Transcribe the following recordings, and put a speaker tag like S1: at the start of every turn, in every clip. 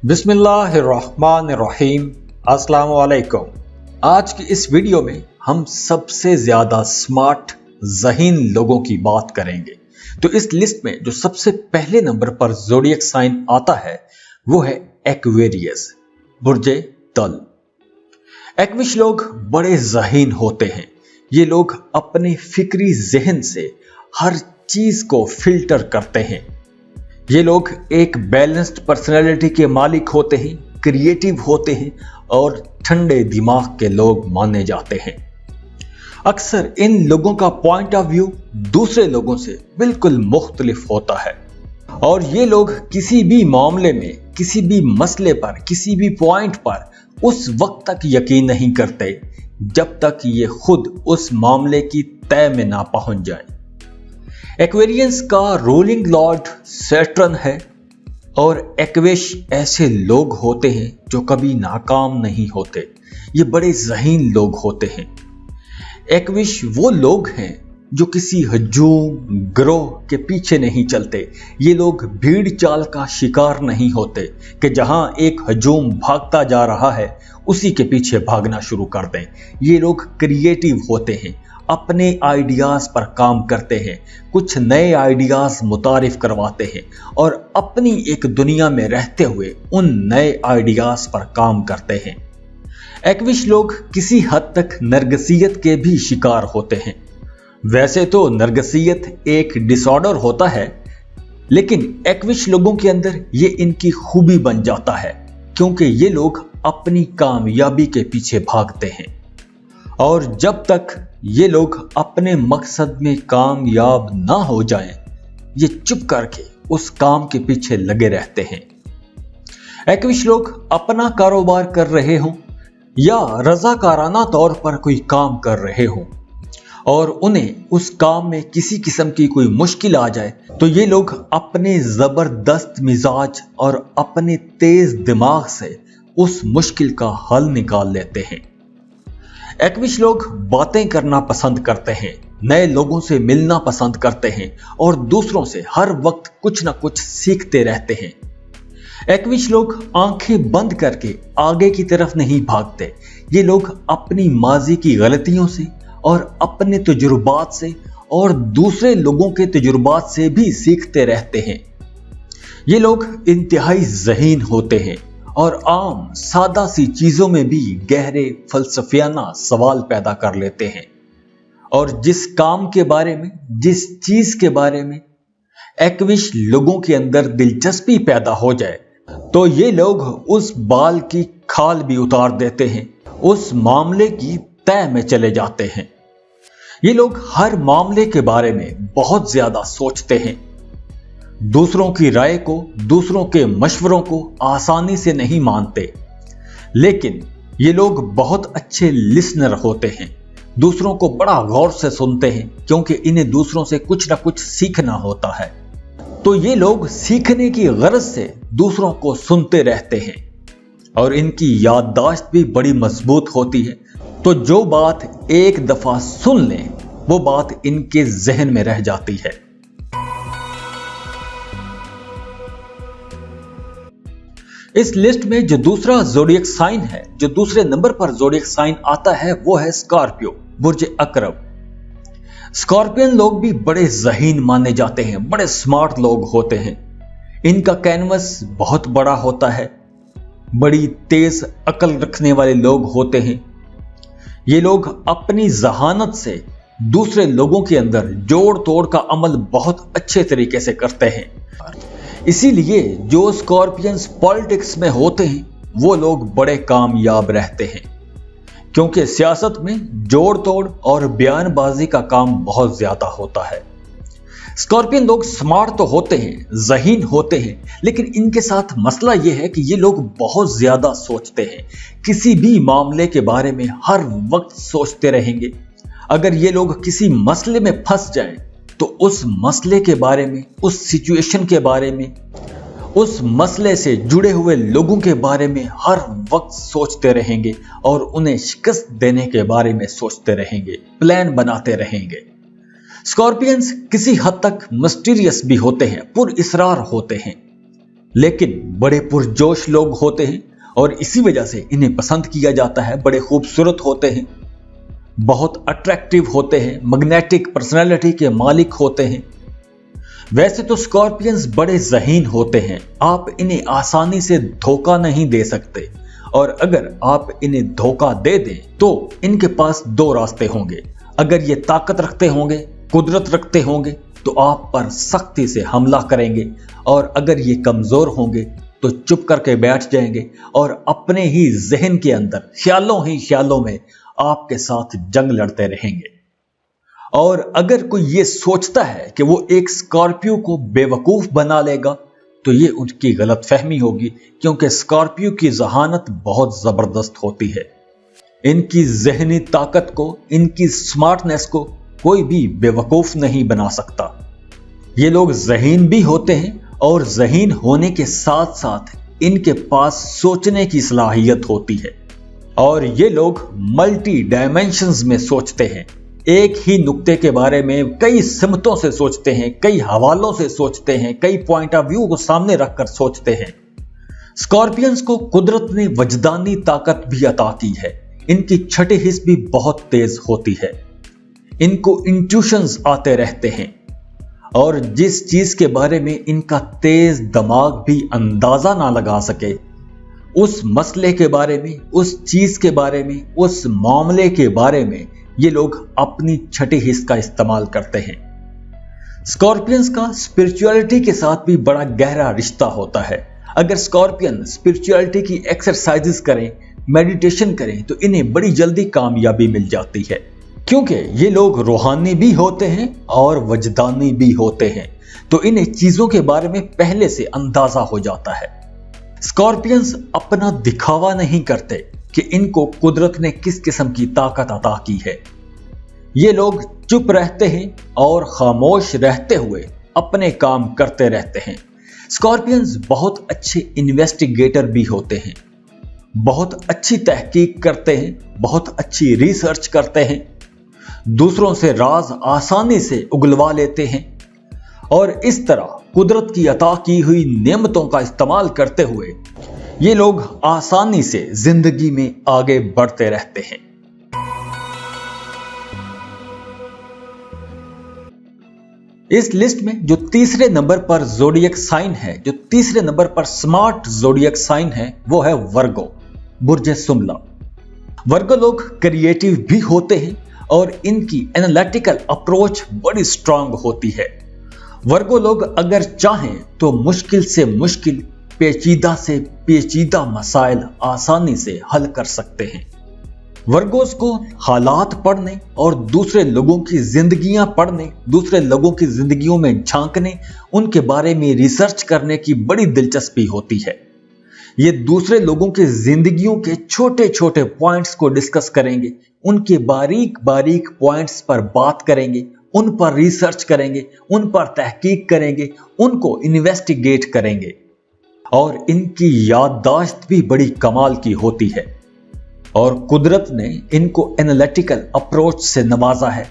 S1: बिस्मिल्लाहिर्रहमानिर्रहीम। अस्सलाम वालेकुम। आज की इस वीडियो में हम सबसे ज्यादा स्मार्ट ज़हीन लोगों की बात करेंगे। तो इस लिस्ट में जो सबसे पहले नंबर पर ज़ोडिएक साइन आता है वो है एक्वेरियस, बुर्जे तल। एक्विश लोग बड़े ज़हीन होते हैं। ये लोग अपने फिक्री जहन से हर चीज को फिल्टर करते हैं। ये लोग एक बैलेंस्ड पर्सनैलिटी के मालिक होते हैं, क्रिएटिव होते हैं और ठंडे दिमाग के लोग माने जाते हैं। अक्सर इन लोगों का पॉइंट ऑफ व्यू दूसरे लोगों से बिल्कुल मुख्तलिफ होता है और ये लोग किसी भी मामले में, किसी भी मसले पर, किसी भी पॉइंट पर उस वक्त तक यकीन नहीं करते जब तक ये खुद उस मामले की तह में ना पहुंच जाए। एक्वेरियंस का रूलिंग लॉर्ड सैटर्न है और एक्वेश ऐसे लोग होते हैं जो कभी नाकाम नहीं होते। ये बड़े ज़हीन लोग होते हैं। एक्वेश वो लोग हैं जो किसी हजूम ग्रोह के पीछे नहीं चलते। ये लोग भीड़ चाल का शिकार नहीं होते कि जहां एक हजूम भागता जा रहा है उसी के पीछे भागना शुरू कर दें। ये लोग क्रिएटिव होते हैं, अपने आइडियाज पर काम करते हैं, कुछ नए आइडियाज मुतारिफ करवाते हैं और अपनी एक दुनिया में रहते हुए उन नए आइडियाज पर काम करते हैं। एक्विश लोग किसी हद तक नरगसियत के भी शिकार होते हैं। वैसे तो नरगसियत एक डिसऑर्डर होता है, लेकिन एक्विश लोगों के अंदर ये इनकी खूबी बन जाता है क्योंकि ये लोग अपनी कामयाबी के पीछे भागते हैं और जब तक ये लोग अपने मकसद में कामयाब ना हो जाएं, ये चुप करके उस काम के पीछे लगे रहते हैं। एक्विश लोग अपना कारोबार कर रहे हों या रजाकाराना तौर पर कोई काम कर रहे हों और उन्हें उस काम में किसी किस्म की कोई मुश्किल आ जाए तो ये लोग अपने जबरदस्त मिजाज और अपने तेज दिमाग से उस मुश्किल का हल निकाल लेते हैं। एक्विश लोग बातें करना पसंद करते हैं, नए लोगों से मिलना पसंद करते हैं और दूसरों से हर वक्त कुछ ना कुछ सीखते रहते हैं। एक्विश लोग आंखें बंद करके आगे की तरफ नहीं भागते। ये लोग अपनी माजी की गलतियों से और अपने तजुर्बात से और दूसरे लोगों के तजुर्बात से भी सीखते रहते हैं। ये लोग इंतहाई ज़हीन होते हैं और आम सादा सी चीजों में भी गहरे फलसफियाना सवाल पैदा कर लेते हैं और जिस काम के बारे में, जिस चीज के बारे में एक्विश लोगों के अंदर दिलचस्पी पैदा हो जाए तो ये लोग उस बाल की खाल भी उतार देते हैं, उस मामले की तह में चले जाते हैं। ये लोग हर मामले के बारे में बहुत ज्यादा सोचते हैं, दूसरों की राय को, दूसरों के मशवरों को आसानी से नहीं मानते, लेकिन ये लोग बहुत अच्छे लिसनर होते हैं, दूसरों को बड़ा गौर से सुनते हैं क्योंकि इन्हें दूसरों से कुछ ना कुछ सीखना होता है। तो ये लोग सीखने की गरज से दूसरों को सुनते रहते हैं और इनकी याददाश्त भी बड़ी मजबूत होती है। तो जो बात एक दफा सुन लें वो बात इनके जहन में रह जाती है। इस लिस्ट में जो दूसरा ज़ोडिएक साइन है, जो दूसरे नंबर पर ज़ोडिएक साइन आता है वो है स्कॉर्पियो, बुर्जे अकरब। स्कॉर्पियन लोग भी बड़े ज़हीन माने जाते हैं, बड़े स्मार्ट लोग होते हैं। इनका कैनवस बहुत बड़ा होता है, बड़ी तेज अकल रखने वाले लोग होते हैं। ये लोग अपनी जहानत से दूसरे लोगों के अंदर जोड़ तोड़ का अमल बहुत अच्छे तरीके से करते हैं। इसीलिए जो स्कॉर्पियंस पॉलिटिक्स में होते हैं वो लोग बड़े कामयाब रहते हैं क्योंकि सियासत में जोड़ तोड़ और बयानबाजी का काम बहुत ज्यादा होता है। स्कॉर्पियन लोग स्मार्ट तो होते हैं, ज़हीन होते हैं, लेकिन इनके साथ मसला यह है कि ये लोग बहुत ज्यादा सोचते हैं। किसी भी मामले के बारे में हर वक्त सोचते रहेंगे। अगर ये लोग किसी मसले में फंस जाएं तो उस मसले के बारे में, उस सिचुएशन के बारे में, उस मसले से जुड़े हुए लोगों के बारे में हर वक्त सोचते रहेंगे और उन्हें शिकस्त देने के बारे में सोचते रहेंगे, प्लान बनाते रहेंगे। स्कॉर्पियंस किसी हद तक मिस्टीरियस भी होते हैं, पुरइसरार होते हैं। लेकिन बड़े पुरजोश लोग होते हैं और इसी वजह से इन्हें पसंद किया जाता है। बड़े खूबसूरत होते हैं, बहुत अट्रैक्टिव होते हैं, मैग्नेटिक पर्सनैलिटी के मालिक होते हैं। वैसे तो स्कॉर्पियंस बड़े ज़हीन होते हैं, आप इन्हें आसानी से धोखा नहीं दे सकते, और अगर आप इन्हें धोखा दे दें तो इनके पास दो रास्ते होंगे। अगर ये ताकत रखते होंगे, कुदरत रखते होंगे तो आप पर सख्ती से हमला करेंगे, और अगर ये कमजोर होंगे तो चुप करके बैठ जाएंगे और अपने ही जहन के अंदर ख्यालों ही ख्यालों में आपके साथ जंग लड़ते रहेंगे। और अगर कोई ये सोचता है कि वो एक स्कॉर्पियो को बेवकूफ बना लेगा तो ये उनकी गलतफहमी होगी, क्योंकि स्कॉर्पियो की ज़हानत बहुत जबरदस्त होती है। इनकी जहनी ताकत को, इनकी स्मार्टनेस को कोई भी बेवकूफ नहीं बना सकता। ये लोग ज़हीन भी होते हैं और ज़हीन होने के साथ साथ इनके पास सोचने की सलाहियत होती है, और ये लोग मल्टी डायमेंशंस में सोचते हैं। एक ही नुक्ते के बारे में कई सिमतों से सोचते हैं, कई हवालों से सोचते हैं, कई पॉइंट ऑफ व्यू को सामने रखकर सोचते हैं। स्कॉर्पियंस को कुदरत ने वजदानी ताकत भी अता की है। इनकी छठी हिस्स भी बहुत तेज होती है। इनको इंट्यूशंस आते रहते हैं, और जिस चीज के बारे में इनका तेज दिमाग भी अंदाजा ना लगा सके, उस मसले के बारे में, उस चीज के बारे में, उस मामले के बारे में ये लोग अपनी छठी हिस्स का इस्तेमाल करते हैं। स्कॉर्पियंस का स्पिरिचुअलिटी के साथ भी बड़ा गहरा रिश्ता होता है। अगर स्कॉर्पियन स्पिरिचुअलिटी की एक्सरसाइजेस करें, मेडिटेशन करें तो इन्हें बड़ी जल्दी कामयाबी मिल जाती है, क्योंकि ये लोग रूहानी भी होते हैं और वजदानी भी होते हैं, तो इन्हें चीजों के बारे में पहले से अंदाजा हो जाता है। स्कॉर्पियंस अपना दिखावा नहीं करते कि इनको कुदरत ने किस किस्म की ताकत अता की है। ये लोग चुप रहते हैं और खामोश रहते हुए अपने काम करते रहते हैं। स्कॉर्पियंस बहुत अच्छे इन्वेस्टिगेटर भी होते हैं, बहुत अच्छी तहकीक करते हैं, बहुत अच्छी रिसर्च करते हैं, दूसरों से राज आसानी से उगलवा लेते हैं, और इस तरह कुदरत की अता की हुई नेमतों का इस्तेमाल करते हुए ये लोग आसानी से जिंदगी में आगे बढ़ते रहते हैं। इस लिस्ट में जो तीसरे नंबर पर ज़ोडिएक साइन है, जो तीसरे नंबर पर स्मार्ट ज़ोडिएक साइन है, वो है वर्गो, बुर्ज सुमला। वर्गो लोग क्रिएटिव भी होते हैं और इनकी एनालिटिकल अप्रोच बड़ी स्ट्रांग होती है। वर्गो लोग अगर चाहें तो मुश्किल से मुश्किल, पेचीदा से पेचीदा मसाइल आसानी से हल कर सकते हैं। वर्गोस को हालात पढ़ने और दूसरे लोगों की जिंदगियां पढ़ने, दूसरे लोगों की जिंदगियों में झांकने, उनके बारे में रिसर्च करने की बड़ी दिलचस्पी होती है। ये दूसरे लोगों की जिंदगियों के छोटे छोटे पॉइंट्स को डिस्कस करेंगे, उनके बारीक बारीक पॉइंट्स पर बात करेंगे, उन पर रिसर्च करेंगे, उन पर तहकीक करेंगे, उनको इन्वेस्टिगेट करेंगे, और इनकी याददाश्त भी बड़ी कमाल की होती है। और कुदरत ने इनको एनालिटिकल अप्रोच से नवाजा है।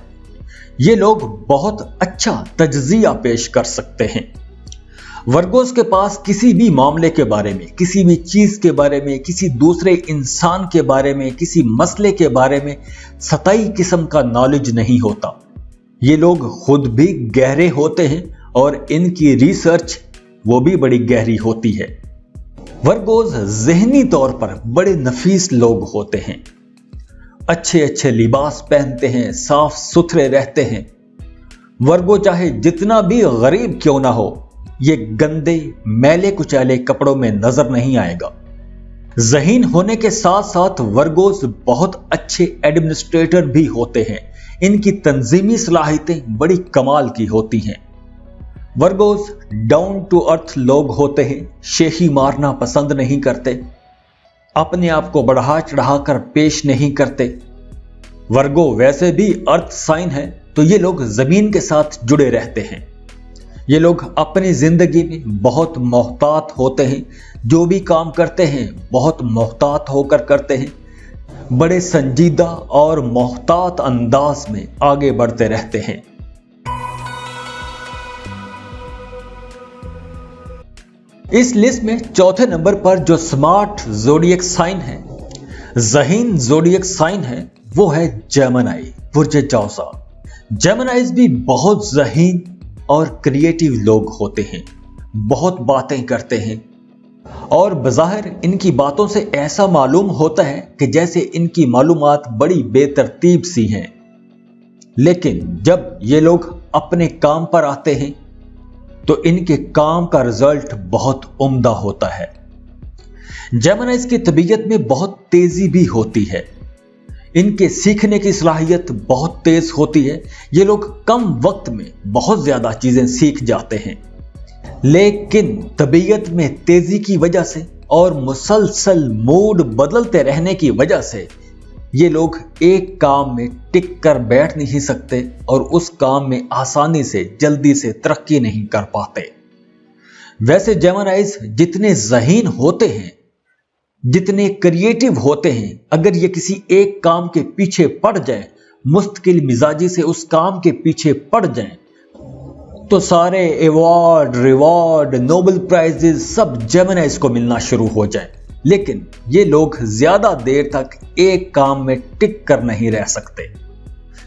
S1: ये लोग बहुत अच्छा तज्जिया पेश कर सकते हैं। वर्गोस के पास किसी भी मामले के बारे में, किसी भी चीज के बारे में, किसी दूसरे इंसान के बारे में, किसी मसले के बारे में सतही किस्म का नॉलेज नहीं होता। ये लोग खुद भी गहरे होते हैं और इनकी रिसर्च वो भी बड़ी गहरी होती है। वर्गोस ज़हनी तौर पर बड़े नफीस लोग होते हैं, अच्छे अच्छे लिबास पहनते हैं, साफ सुथरे रहते हैं। वर्गो चाहे जितना भी गरीब क्यों ना हो, ये गंदे मैले कुचैले कपड़ों में नजर नहीं आएगा। ज़हीन होने के साथ साथ वर्गोस बहुत अच्छे एडमिनिस्ट्रेटर भी होते हैं। इनकी तंजीमी सलाहियतें बड़ी कमाल की होती हैं। वर्गोस डाउन टू अर्थ लोग होते हैं, शेखी मारना पसंद नहीं करते, अपने आप को बढ़ा चढ़ाकर पेश नहीं करते। वर्गो वैसे भी अर्थ साइन है, तो ये लोग जमीन के साथ जुड़े रहते हैं। ये लोग अपनी जिंदगी में बहुत मोहतात होते हैं, जो भी काम करते हैं बहुत मोहतात होकर करते हैं, बड़े संजीदा और मोहतात अंदाज में आगे बढ़ते रहते हैं। इस लिस्ट में चौथे नंबर पर जो स्मार्ट ज़ोडिएक साइन है, ज़हीन ज़ोडिएक साइन है, वो है जेमिनी, बुर्ज जौज़ा। जेमिनीज भी बहुत ज़हीन और क्रिएटिव लोग होते हैं, बहुत बातें करते हैं और बज़ाहिर इनकी बातों से ऐसा मालूम होता है कि जैसे इनकी मालूमात बड़ी बेतरतीब सी हैं। लेकिन जब ये लोग अपने काम पर आते हैं तो इनके काम का रिजल्ट बहुत उम्दा होता है। जेमिनीज की तबीयत में बहुत तेजी भी होती है, इनके सीखने की सलाहियत बहुत तेज होती है। ये लोग कम वक्त में बहुत ज्यादा चीजें सीख जाते हैं, लेकिन तबीयत में तेजी की वजह से और मुसलसल मूड बदलते रहने की वजह से ये लोग एक काम में टिक कर बैठ नहीं सकते और उस काम में आसानी से जल्दी से तरक्की नहीं कर पाते। वैसे जेमिनीज जितने ज़हीन होते हैं, जितने क्रिएटिव होते हैं, अगर ये किसी एक काम के पीछे पड़ जाएं, मुस्तकिल मिजाजी से उस काम के पीछे पड़ जाएं, तो सारे अवार्ड, रिवॉर्ड, नोबेल प्राइजेस सब जेमिनीज को मिलना शुरू हो जाए। लेकिन ये लोग ज्यादा देर तक एक काम में टिक कर नहीं रह सकते।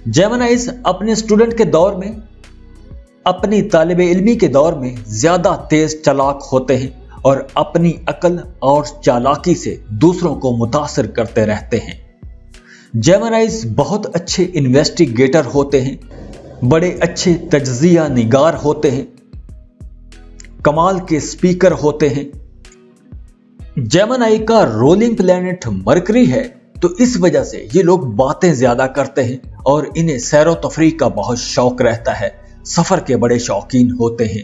S1: जेमिनीज अपने स्टूडेंट के दौर में, अपनी तालिबे इल्मी के दौर में ज्यादा तेज चालाक होते हैं और अपनी अकल और चालाकी से दूसरों को मुतासिर करते रहते हैं। जेमिनीज बहुत अच्छे इन्वेस्टिगेटर होते हैं, बड़े अच्छे तज्जिया निगार होते हैं, कमाल के स्पीकर होते हैं। जेमिनी का रूलिंग प्लैनेट मरकरी है, तो इस वजह से ये लोग बातें ज्यादा करते हैं और इन्हें सैरो तफरीह का बहुत शौक रहता है, सफर के बड़े शौकीन होते हैं,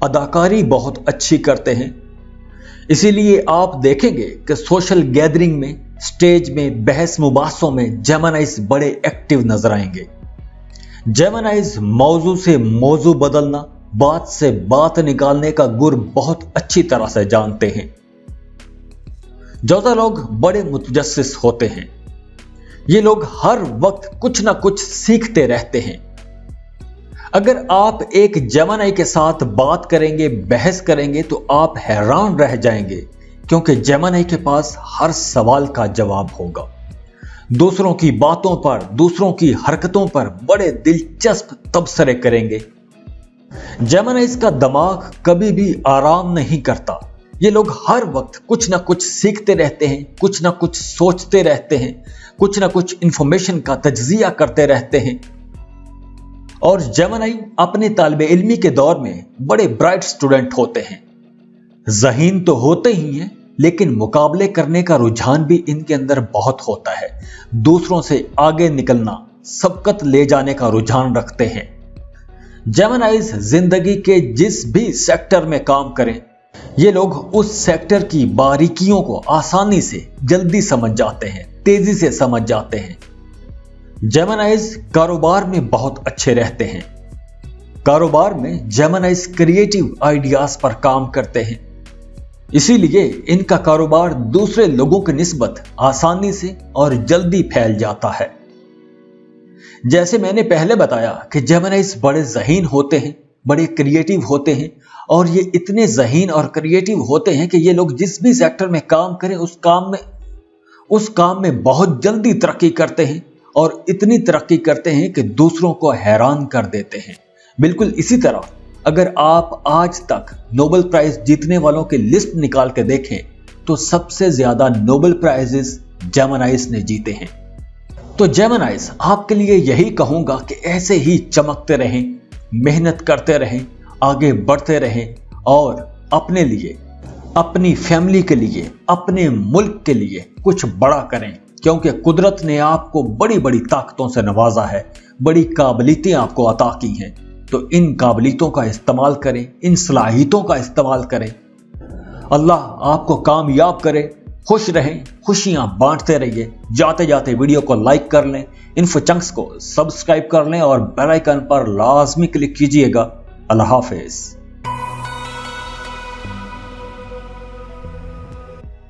S1: अदाकारी बहुत अच्छी करते हैं। इसीलिए आप देखेंगे कि सोशल गैदरिंग में, स्टेज में, बहस मुबाहसों में जेमिनीज बड़े एक्टिव नजर आएंगे। जेमिनीज मौजू से मौजू बदलना, बात से बात निकालने का गुर बहुत अच्छी तरह से जानते हैं। जौज़ा लोग बड़े मुतजस्सिस होते हैं, ये लोग हर वक्त कुछ ना कुछ सीखते रहते हैं। अगर आप एक जेमिनी के साथ बात करेंगे, बहस करेंगे, तो आप हैरान रह जाएंगे, क्योंकि जेमिनी के पास हर सवाल का जवाब होगा। दूसरों की बातों पर, दूसरों की हरकतों पर बड़े दिलचस्प तबसरे करेंगे। जेमिनीज का दिमाग कभी भी आराम नहीं करता, ये लोग हर वक्त कुछ ना कुछ सीखते रहते हैं, कुछ ना कुछ सोचते रहते हैं, कुछ ना कुछ इंफॉर्मेशन का तज्जिया करते रहते हैं। और जेमिनी अपने तालिबे इल्मी के दौर में बड़े ब्राइट स्टूडेंट होते हैं, ज़हीन तो होते ही हैं, लेकिन मुकाबले करने का रुझान भी इनके अंदर बहुत होता है। दूसरों से आगे निकलना, सबकत ले जाने का रुझान रखते हैं। जेमिनीज जिंदगी के जिस भी सेक्टर में काम करें, ये लोग उस सेक्टर की बारीकियों को आसानी से जल्दी समझ जाते हैं, तेजी से समझ जाते हैं। जेमिनीज कारोबार में बहुत अच्छे रहते हैं। कारोबार में जेमिनीज क्रिएटिव आइडियाज पर काम करते हैं, इसीलिए इनका कारोबार दूसरे लोगों की निस्बत आसानी से और जल्दी फैल जाता है। जैसे मैंने पहले बताया कि जेमिनीज बड़े ज़हीन होते हैं, बड़े क्रिएटिव होते हैं, और ये इतने ज़हीन और क्रिएटिव होते हैं कि ये लोग जिस भी सेक्टर में काम करें, उस काम में बहुत जल्दी तरक्की करते हैं और इतनी तरक्की करते हैं कि दूसरों को हैरान कर देते हैं। बिल्कुल इसी तरह अगर आप आज तक नोबेल प्राइज जीतने वालों की लिस्ट निकाल के देखें, तो सबसे ज्यादा नोबेल प्राइजेस जेमिनीज ने जीते हैं। तो जेमिनीज, आपके लिए यही कहूंगा कि ऐसे ही चमकते रहें, मेहनत करते रहें, आगे बढ़ते रहें और अपने लिए, अपनी फैमिली के लिए, अपने मुल्क के लिए कुछ बड़ा करें, क्योंकि कुदरत ने आपको बड़ी बड़ी ताकतों से नवाजा है, बड़ी काबिलियतें आपको अता की हैं। तो इन काबिलियतों का इस्तेमाल करें, इन सलाहियतों का इस्तेमाल करें। अल्लाह आपको कामयाब करे। खुश रहें, खुशियां बांटते रहिए। जाते जाते वीडियो को लाइक कर लें, इन्फो चंक्स को सब्सक्राइब कर लें और बेल आइकन पर लाजमी क्लिक कीजिएगा। अल्लाह हाफिज।